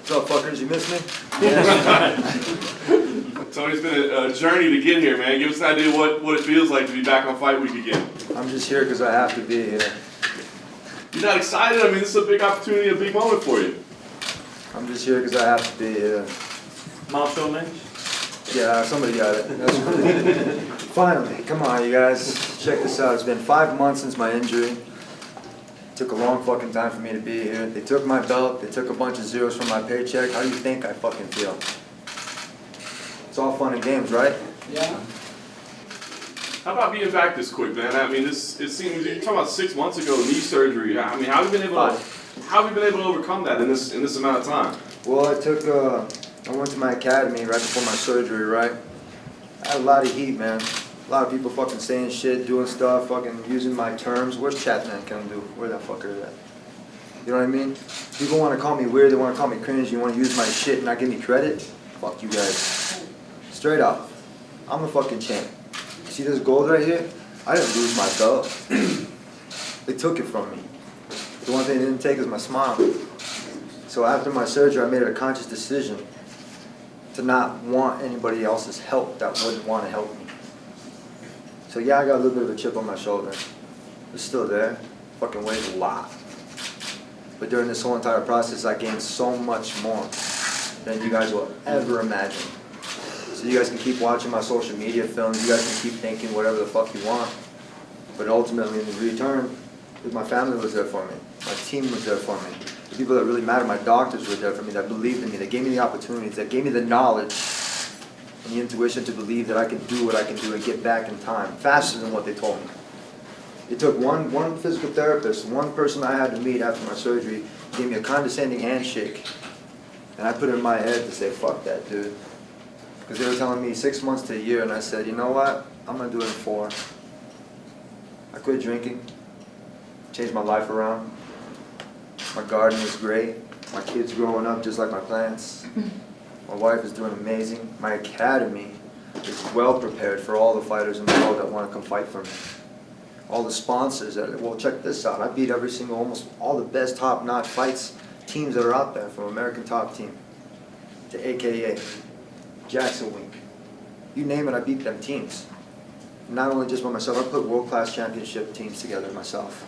What's up, fuckers? You miss me? Tony's been a journey to get here, man. Give us an idea what it feels like to be back on Fight Week again. I'm just here because I have to be here. You're not excited? I mean, this is a big opportunity, a big moment for you. I'm just here because I have to be here. Marshall Lynch? Yeah, somebody got it. That's really Finally, come on, you guys. Check this out. It's been 5 months since my injury. It took a long fucking time for me to be here. They took my belt. They took a bunch of zeros from my paycheck. How do you think I fucking feel? It's all fun and games, right? Yeah. How about being back this quick, man? I mean, it seems you're talking about 6 months ago, knee surgery. I mean, how have you been able to overcome that in this amount of time? Well, I went to my academy right before my surgery, right? I had a lot of heat, man. A lot of people fucking saying shit, doing stuff, fucking using my terms. Where's Chatman can do? Where that fucker is at? You know what I mean? People want to call me weird, they want to call me cringe, you want to use my shit and not give me credit? Fuck you guys. Straight up. I'm the fucking champ. See this gold right here? I didn't lose my belt. They took it from me. The one thing they didn't take is my smile. So after my surgery, I made a conscious decision to not want anybody else's help that wouldn't want to help me. So yeah, I got a little bit of a chip on my shoulder. It's still there. Fucking weighs a lot. But during this whole entire process, I gained so much more than you guys will ever imagine. So you guys can keep watching my social media films. You guys can keep thinking whatever the fuck you want. But ultimately, in return, my family was there for me. My team was there for me. The people that really matter, my doctors were there for me, that believed in me, that gave me the opportunities, that gave me the knowledge and the intuition to believe that I can do what I can do and get back in time, faster than what they told me. It took one physical therapist, one person I had to meet after my surgery, gave me a condescending handshake. And I put it in my head to say, fuck that, dude. Because they were telling me 6 months to a year, and I said, you know what? I'm going to do it in 4. I quit drinking, changed my life around. My garden is great. My kids growing up just like my plants. My wife is doing amazing. My academy is well prepared for all the fighters in the world that want to come fight for me. All the sponsors that, well, check this out. I beat almost all the best top-notch fights, teams that are out there, from American Top Team to AKA, Jackson Wink. You name it, I beat them teams. Not only just by myself, I put world-class championship teams together myself.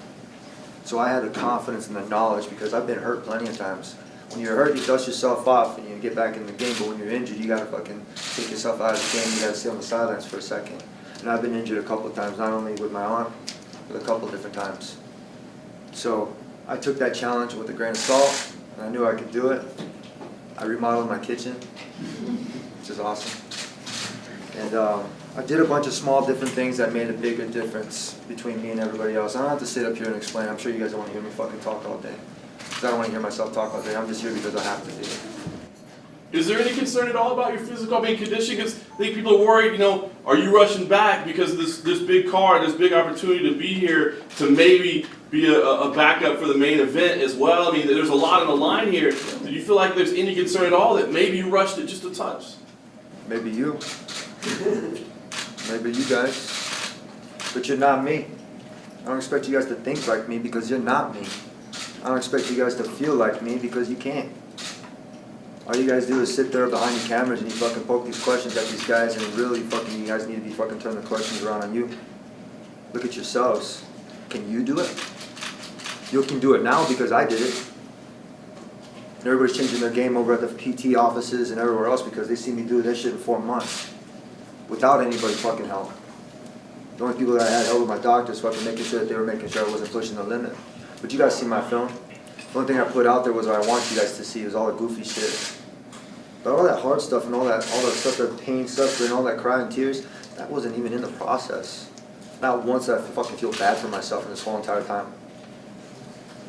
So I had the confidence and the knowledge because I've been hurt plenty of times. When you're hurt, you dust yourself off and you get back in the game, but when you're injured, you gotta fucking take yourself out of the game, you gotta stay on the sidelines for a second. And I've been injured a couple of times, not only with my arm, but a couple of different times. So I took that challenge with a grain of salt, and I knew I could do it. I remodeled my kitchen, which is awesome. And I did a bunch of small different things that made a bigger difference between me and everybody else. I don't have to sit up here and explain. I'm sure you guys don't want to hear me fucking talk all day. Because I don't want to hear myself talk all day. I'm just here because I have to be. Is there any concern at all about your physical condition? Because I think people are worried, are you rushing back because of this big card, this big opportunity to be here to maybe be a backup for the main event as well? I mean, there's a lot on the line here. Do you feel like there's any concern at all that maybe you rushed it just a touch? Maybe you. Maybe you guys. But you're not me. I don't expect you guys to think like me because you're not me. I don't expect you guys to feel like me because you can't. All you guys do is sit there behind your cameras and you fucking poke these questions at these guys, and really fucking you guys need to be fucking turning the questions around on you. Look at yourselves. Can you do it? You can do it now because I did it. And everybody's changing their game over at the PT offices and everywhere else because they see me do this shit in 4 months without anybody fucking help. The only people that I had help were my doctors fucking making sure that they were making sure I wasn't pushing the limit. But you guys see my film. The only thing I put out there was what I want you guys to see. It was all the goofy shit. But all that hard stuff and all that stuff, that pain, suffering, all that cry and tears, that wasn't even in the process. Not once did I fucking feel bad for myself in this whole entire time.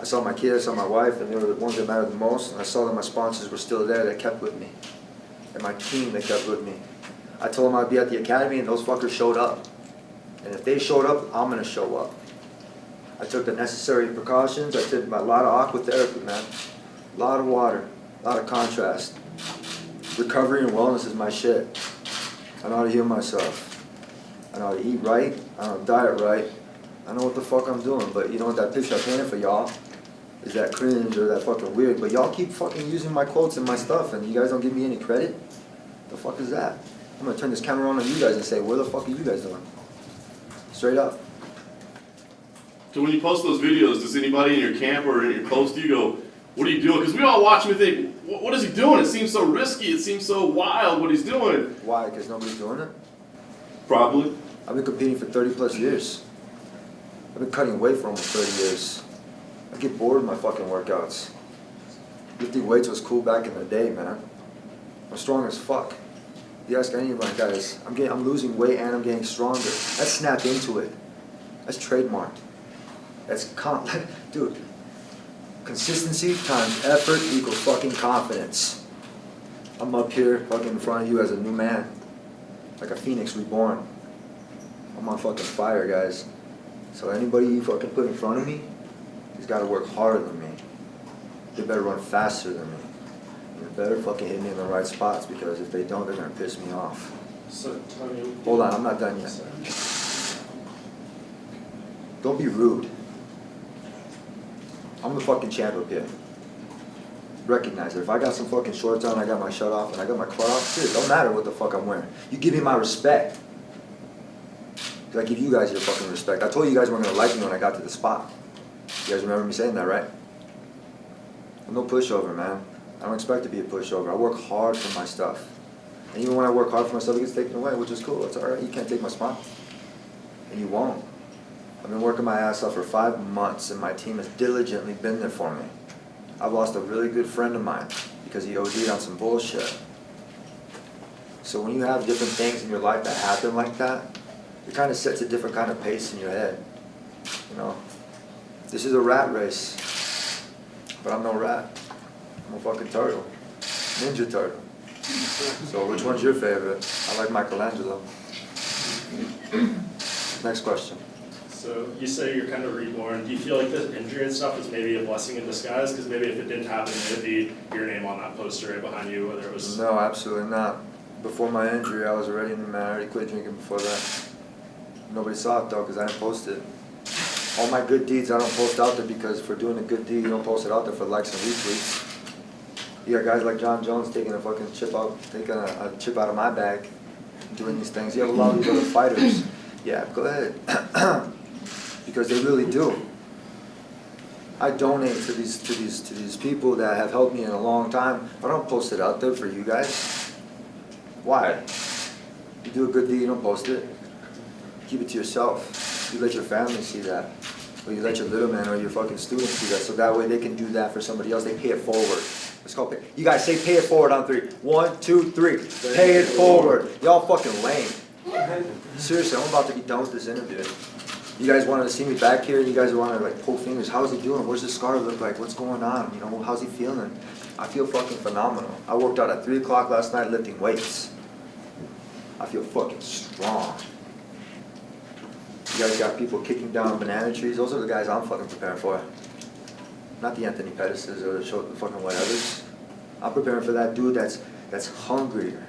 I saw my kids, I saw my wife, and they were the ones that mattered the most. And I saw that my sponsors were still there, that kept with me. And my team that kept with me. I told them I'd be at the academy, and those fuckers showed up. And if they showed up, I'm going to show up. I took the necessary precautions. I did a lot of aqua therapy, man. A lot of water, a lot of contrast. Recovery and wellness is my shit. I know how to heal myself. I know how to eat right. I know how to diet right. I know what the fuck I'm doing, but you know what, that picture I painted for y'all, is that cringe or that fucking weird, but y'all keep fucking using my quotes and my stuff and you guys don't give me any credit? The fuck is that? I'm gonna turn this camera on you guys and say, what the fuck are you guys doing? Straight up. So when you post those videos, does anybody in your camp or in your close to you go, what are you doing? Because we all watch him and think, what is he doing? It seems so risky. It seems so wild what he's doing. Why? Because nobody's doing it? Probably. I've been competing for 30 plus years. I've been cutting weight for almost 30 years. I get bored of my fucking workouts. Lifting weights was cool back in the day, man. I'm strong as fuck. You ask any of my guys, I'm losing weight and I'm getting stronger. That's snap into it. That's trademarked. That's dude. Consistency times effort equals fucking confidence. I'm up here fucking in front of you as a new man. Like a phoenix reborn. I'm on fucking fire, guys. So anybody you fucking put in front of me, he's gotta work harder than me. They better run faster than me. They better fucking hit me in the right spots, because if they don't, they're gonna piss me off. So, Tony, Hold on, I'm not done yet. Don't be rude. I'm the fucking champ up here. Recognize it. If I got some fucking shorts on, I got my shirt off, and I got my car off, shit, it don't matter what the fuck I'm wearing. You give me my respect. I give you guys your fucking respect. I told you guys weren't gonna like me when I got to the spot. You guys remember me saying that, right? I'm no pushover, man. I don't expect to be a pushover. I work hard for my stuff. And even when I work hard for myself, it gets taken away, which is cool. It's alright. You can't take my spot. And you won't. I've been working my ass off for 5 months, and my team has diligently been there for me. I've lost a really good friend of mine because he OD'd on some bullshit. So when you have different things in your life that happen like that, it kind of sets a different kind of pace in your head. You know? This is a rat race. But I'm no rat. I'm a fucking turtle. Ninja turtle. So which one's your favorite? I like Michelangelo. Next question. so you say you're kind of reborn. Do you feel like the injury and stuff is maybe a blessing in disguise? Because maybe if it didn't happen, it'd be your name on that poster right behind you, whether it was... No, absolutely not. Before my injury, I was already in the man. I already quit drinking before that. Nobody saw it though, because I didn't post it. All my good deeds I don't post out there, because for doing a good deed, you don't post it out there for likes and retweets. You got guys like John Jones taking a fucking chip out, taking a chip out of my bag, doing these things. You have a lot of these other fighters. Yeah, go ahead. Because they really do. I donate to these people that have helped me in a long time. I don't post it out there for you guys. Why? You do a good deed, you don't post it. Keep it to yourself. You let your family see that. Or you let your little man or your fucking students see that, so that way they can do that for somebody else. They pay it forward. It's called pay. You guys say pay it forward on 3. 1, 2, 3. Pay it forward. Y'all fucking lame. Seriously, I'm about to be done with this interview. You guys wanted to see me back here, and you guys wanted to like poke fingers. How's he doing? What's his scar look like? What's going on? You know, how's he feeling? I feel fucking phenomenal. I worked out at 3 o'clock last night lifting weights. I feel fucking strong. You guys got people kicking down banana trees. Those are the guys I'm fucking preparing for. Not the Anthony Pettises or the fucking whatevers. I'm preparing for that dude that's hungrier,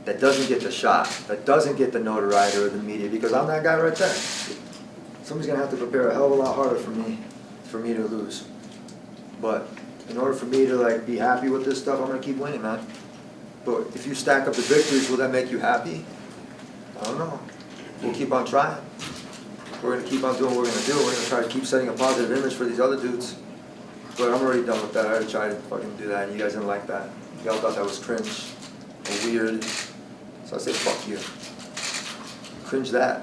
that doesn't get the shot, that doesn't get the notoriety or the media, because I'm that guy right there. Somebody's gonna have to prepare a hell of a lot harder for me to lose. But in order for me to like be happy with this stuff, I'm gonna keep winning, man. But if you stack up the victories, will that make you happy? I don't know. We'll keep on trying. We're gonna keep on doing what we're gonna do. We're gonna try to keep setting a positive image for these other dudes. But I'm already done with that. I already tried to fucking do that, and you guys didn't like that. Y'all thought that was cringe or weird. So I said, fuck you. Cringe that.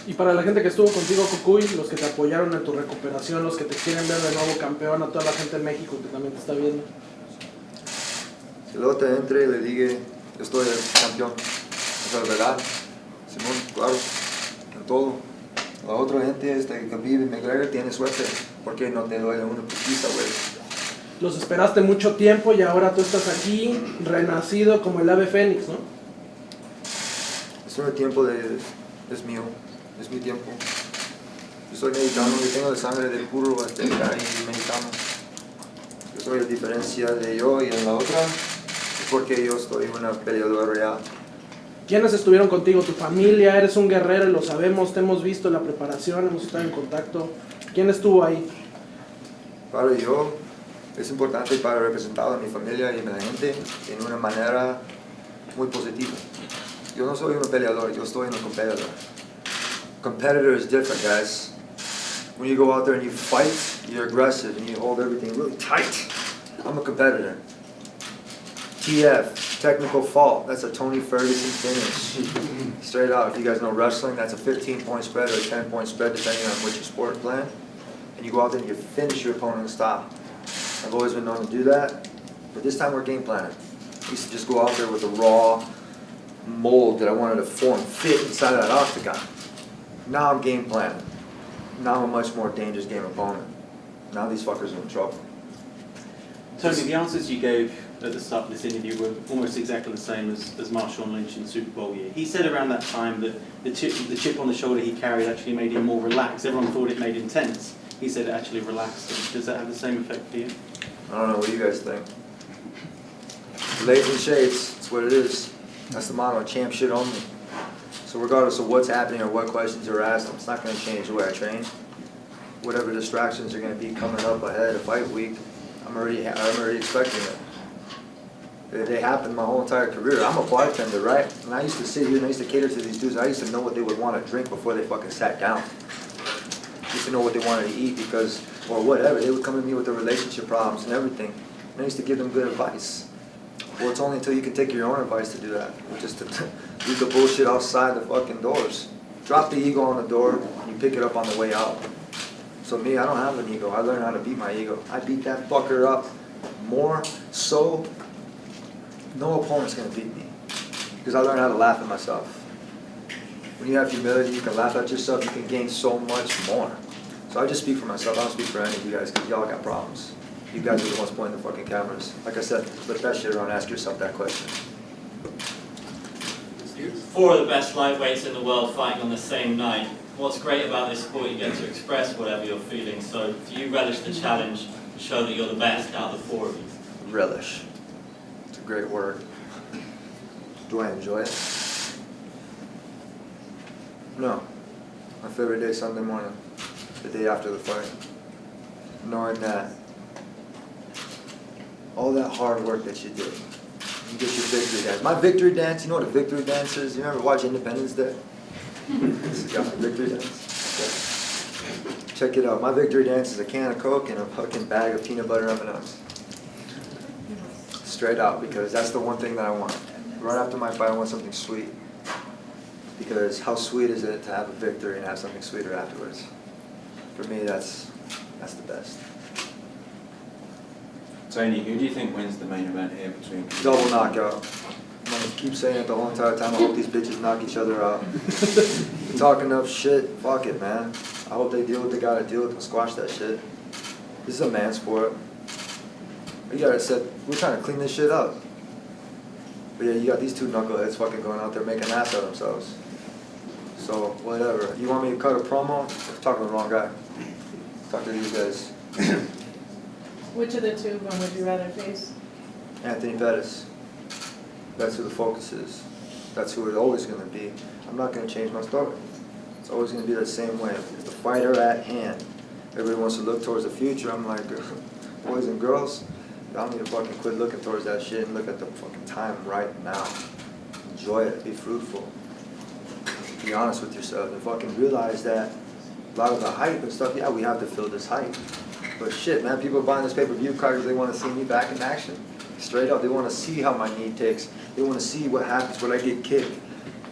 Y para la gente que estuvo contigo, Cucuy, los que te apoyaron en tu recuperación, los que te quieren ver de nuevo campeón, a toda la gente en México que también te está viendo. Si luego te entre y le diga, yo estoy campeón. Esa es verdad. Simón, claro, en todo. La otra gente que vive en McGregor tiene suerte. ¿Por qué no te doy una putiza, güey? Los esperaste mucho tiempo y ahora tú estás aquí, renacido como el ave fénix, ¿no? Este tiempo es mío, es mi tiempo. Yo soy mexicano, yo tengo la sangre del puro azteca y mexicano. Yo soy la diferencia de yo y en la otra es porque yo estoy una peleadora real. ¿Quiénes estuvieron contigo? Tu familia, eres un guerrero y lo sabemos, te hemos visto en la preparación, hemos estado en contacto. ¿Quién estuvo ahí? Para yo, es importante para representar a mi familia y a mi gente en una manera muy positiva. Yo no soy un peleador, yo estoy un competidor. Competitor is different, guys. When you go out there and you fight, you're aggressive and you hold everything really tight. I'm a competitor. TF, technical fault, that's a Tony Ferguson finish. Straight out, if you guys know wrestling, that's a 15-point spread or a 10-point spread depending on which sport you're playing. And you go out there and you finish your opponent in style. I've always been known to do that, but this time we're game planning. I used to just go out there with a raw mold that I wanted to form fit inside of that octagon. Now I'm game planning. Now I'm a much more dangerous game opponent. Now these fuckers are in trouble. Tony, the answers you gave at the start of this interview were almost exactly the same as Marshawn Lynch in Super Bowl year. He said around that time that the chip on the shoulder he carried actually made him more relaxed. Everyone thought it made him tense. He said it actually relaxed him. Does that have the same effect for you? I don't know, what do you guys think? Blades and shades, that's what it is. That's the motto, champ shit only. So regardless of what's happening or what questions are asked, it's not going to change the way I train. Whatever distractions are going to be coming up ahead of fight week, I'm already expecting it. They happen my whole entire career. I'm a bartender, right? And I used to sit here and I used to cater to these dudes. I used to know what they would want to drink before they fucking sat down. I used to know what they wanted to eat because, or whatever. They would come to me with their relationship problems and everything. And I used to give them good advice. Well, it's only until you can take your own advice to do that. Just to leave the bullshit outside the fucking doors. Drop the ego on the door and you pick it up on the way out. So me, I don't have an ego. I learned how to beat my ego. I beat that fucker up more so no opponent's going to beat me. Because I learned how to laugh at myself. When you have humility, you can laugh at yourself, you can gain so much more. So I just speak for myself, I don't speak for any of you guys, because y'all got problems. You guys are the ones pointing the fucking cameras. Like I said, flip that shit around, ask yourself that question. Four of the best lightweights in the world fighting on the same night. What's great about this sport, you get to express whatever you're feeling. So do you relish the challenge to show that you're the best out of the four of you? Relish. It's a great word. Do I enjoy it? No. My favorite day is Sunday morning, the day after the fight. Knowing that all that hard work that you did, you get your victory dance. My victory dance, you know what a victory dance is? You ever watch Independence Day? This is got my victory dance. Okay. Check it out. My victory dance is a can of Coke and a fucking bag of peanut butter M&Ms. Straight out, because that's the one thing that I want. Right after my fight, I want something sweet. Because how sweet is it to have a victory and have something sweeter afterwards? For me, that's the best. Tony, who do you think wins the main event here between? Double knockout. I'm gonna keep saying it the whole entire time. I hope these bitches knock each other out. Talking enough shit, fuck it, man. I hope they deal what they gotta deal with and squash that shit. This is a man sport. You gotta said, we're trying to clean this shit up. But yeah, you got these two knuckleheads fucking going out there making an ass of themselves. So, whatever. You want me to cut a promo? I'm talking to the wrong guy. Talk to these guys. Which of the two of them would you rather face? Anthony Pettis. That's who the focus is. That's who it's always going to be. I'm not going to change my story. It's always going to be the same way. It's the fighter at hand. Everybody wants to look towards the future. I'm like, boys and girls, y'all need to fucking quit looking towards that shit and look at the fucking time right now. Enjoy it. Be fruitful. Be honest with yourself and fucking realize that a lot of the hype and stuff, yeah, we have to fill this hype. But shit, man, people are buying this pay-per-view card because they want to see me back in action. Straight up, they want to see how my knee takes. They want to see what happens when I get kicked.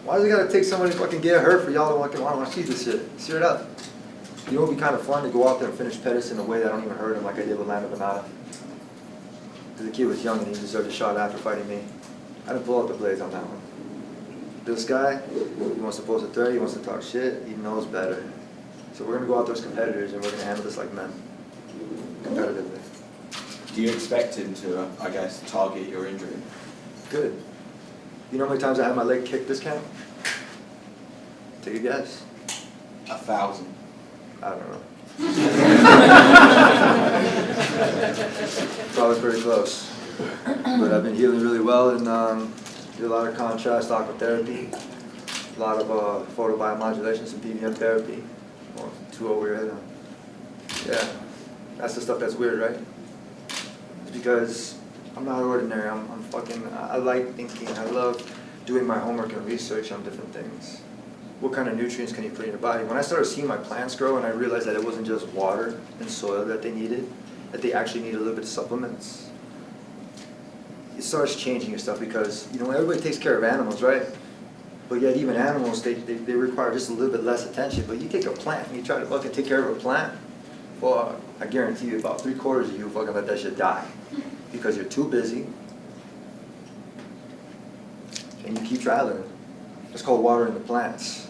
Why does it got to take somebody to fucking get hurt for y'all to fucking want to see this shit? Straight up. You know it would be kind of fun to go out there and finish Pettis in a way that I don't even hurt him like I did with Lando Venata. Because the kid was young and he deserved a shot after fighting me. I didn't pull out the blades on that one. This guy, he wants to pose a threat, he wants to talk shit, he knows better. So we're going to go out there as competitors and we're going to handle this like men. Competitively. Do you expect him to, I guess, target your injury? Good. You know how many times I had my leg kicked this camp? Take a guess. 1,000. I don't know. Probably pretty close. But I've been healing really well and do a lot of contrast aquatherapy, a lot of photobiomodulation, some PVM therapy. Well, 2 over your head on. Yeah, that's the stuff that's weird, right? It's because I'm not ordinary. I'm fucking. I like thinking. I love doing my homework and research on different things. What kind of nutrients can you put in your body? When I started seeing my plants grow and I realized that it wasn't just water and soil that they needed, that they actually need a little bit of supplements, it starts changing your stuff because, you know, everybody takes care of animals, right? But yet even animals, they require just a little bit less attention. But you take a plant and you try to fucking take care of a plant, well, I guarantee you about 3/4 of you fucking let that shit die. Because you're too busy and you keep traveling. It's called watering the plants.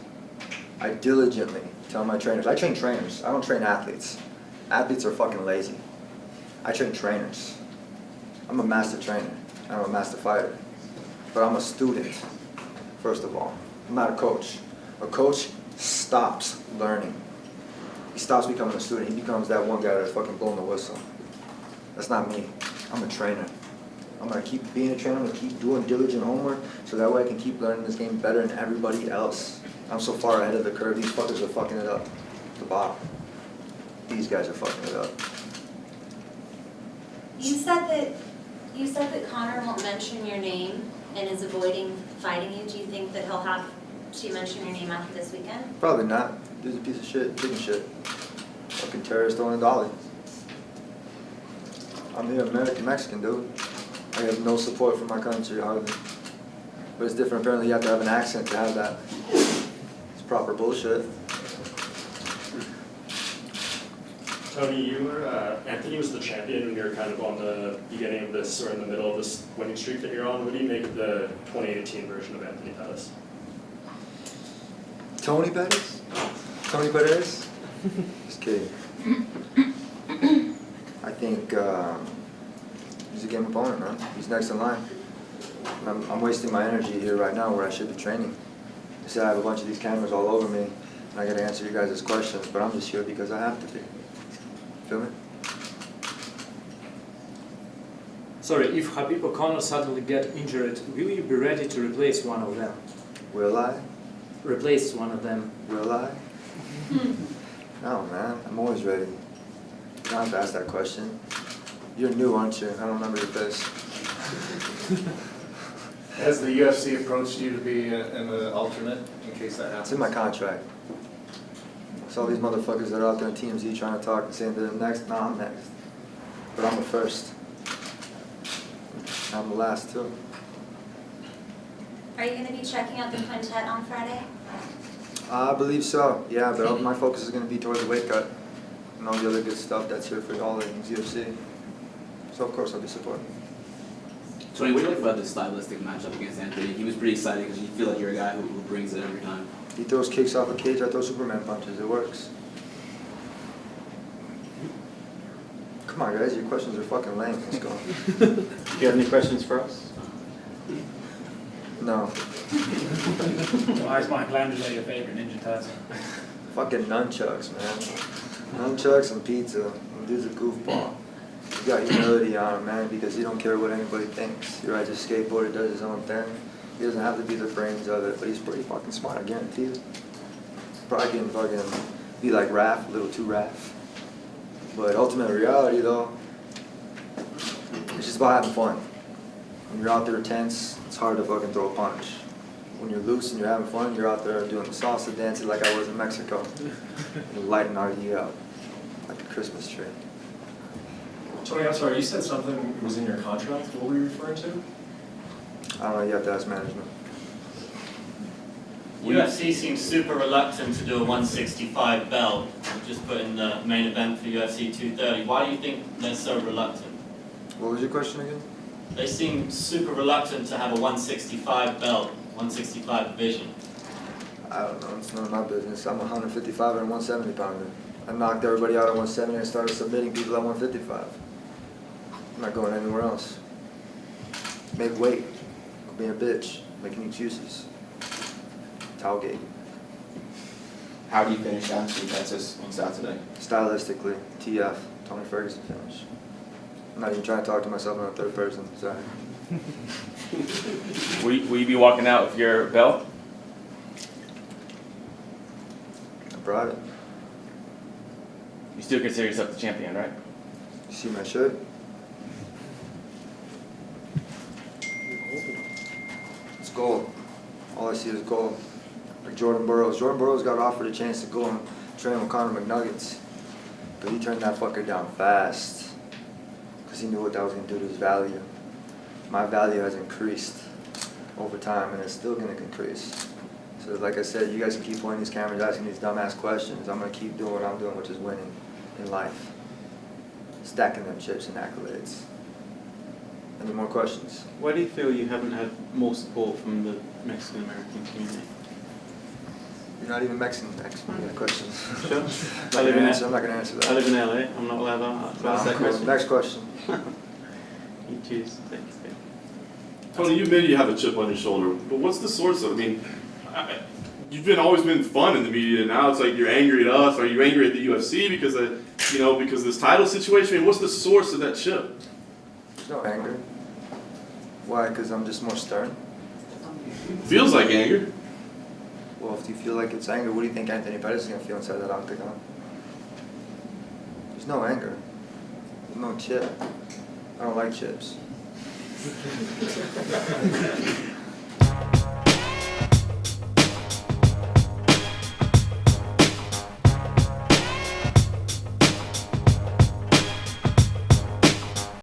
I diligently tell my trainers, I train trainers, I don't train athletes. Athletes are fucking lazy. I train trainers. I'm a master trainer, I'm a master fighter. But I'm a student, first of all. I'm not a coach. A coach stops learning. He stops becoming a student, he becomes that one guy that's fucking blowing the whistle. That's not me. I'm a trainer. I'm gonna keep being a trainer, I'm gonna keep doing diligent homework, so that way I can keep learning this game better than everybody else. I'm so far ahead of the curve, these fuckers are fucking it up. The bottom. These guys are fucking it up. You said that Connor won't mention your name and is avoiding fighting you. Do you think that he'll have to mention your name after this weekend? Probably not. Dude's a piece of shit, chicken shit. Fucking terrorist throwing a dolly. I'm the American Mexican, dude. I have no support from my country, hardly. But it's different. Apparently you have to have an accent to have that. It's proper bullshit. Tony, you were, Anthony was the champion when you were kind of on the beginning of this, or in the middle of this winning streak that you're on. What do you make of the 2018 version of Anthony Pettis? Tony Pettis? Tony Pettis? Just kidding. I think he's a game opponent, man. He's next in line. I'm wasting my energy here right now where I should be training. I said I have a bunch of these cameras all over me, and I got to answer you guys' questions, but I'm just here because I have to be. Feel me? Sorry, if Khabib O'Connor suddenly get injured, will you be ready to replace one of them? Will I? Replace one of them. Will I? No, man. I'm always ready. You don't have to ask that question. You're new, aren't you? I don't remember your face. Has the UFC approached you to be an alternate in case that happens? It's in my contract. So all these motherfuckers that are out there on TMZ trying to talk and saying they're next. No, I'm next. But I'm the first. I'm the last, too. Are you going to be checking out the quintet on Friday? I believe so, yeah, but my focus is going to be towards the weight cut and all the other good stuff that's here for all the UFC. So, of course, I'll be supporting. Tony, what do you like about this stylistic matchup against Anthony? He was pretty exciting because you feel like you're a guy who brings it every time. He throws kicks off a cage, I throw Superman punches. It works. Come on, guys, your questions are fucking lame. Let's go. Do you have any questions for us? No. Why is Michelangelo your favorite Ninja Turtle? Fucking nunchucks, man. Nunchucks and pizza. Dude's a goofball. He's got humility on him, man, because he don't care what anybody thinks. He rides a skateboard, he does his own thing. He doesn't have to be the brains of it, but he's pretty fucking smart, I guarantee you. Probably can fucking be like Raph, a little too Raph. But ultimate reality, though, it's just about having fun. When you're out there tense, it's hard to fucking throw a punch. When you're loose and you're having fun, you're out there doing the salsa dancing like I was in Mexico. You're lighting RD up like a Christmas tree. Tony, I'm sorry, you said something was in your contract. What were you referring to? I don't know, you have to ask management. UFC seems super reluctant to do a 165 belt. We've just put in the main event for UFC 230. Why do you think they're so reluctant? What was your question again? They seem super reluctant to have a 165 belt, 165 division. I don't know, it's none of my business. I'm a 155 and a 170 pounder. I knocked everybody out at 170 and started submitting people at 155. I'm not going anywhere else. Make weight. Be a bitch. Making excuses. Tailgate. How do you finish Anthony Pettis on Saturday? Stylistically, TF, Tony Ferguson finish. I'm not even trying to talk to myself in the third person, sorry. Will you be walking out with your belt? I brought it. You still consider yourself the champion, right? You see my shirt? It's gold. All I see is gold. Like Jordan Burroughs. Jordan Burroughs got offered a chance to go and train with Conor McNuggets. But he turned that fucker down fast. Because he knew what that was going to do to his value. My value has increased over time, and it's still going to increase. So like I said, you guys can keep pointing these cameras, asking these dumbass questions. I'm going to keep doing what I'm doing, which is winning in life. Stacking them chips and accolades. Any more questions? Why do you feel you haven't had more support from the Mexican American community? You're not even Mexican. Next question. Sure. I'm not going to answer that. I live in LA. I'm not allowed to ask that question. Next question. You choose. Thanks. Tony, you admit you have a chip on your shoulder, but what's the source of it? I mean, you've always been fun in the media, and now it's like you're angry at us. Are you angry at the UFC because of, because of this title situation? I mean, what's the source of that chip? There's no anger. Why? Because I'm just more stern? Feels like anger. Well, if you feel like it's anger, what do you think Anthony Pettis is going to feel inside that octagon? There's no anger. There's no chip. I don't like chips.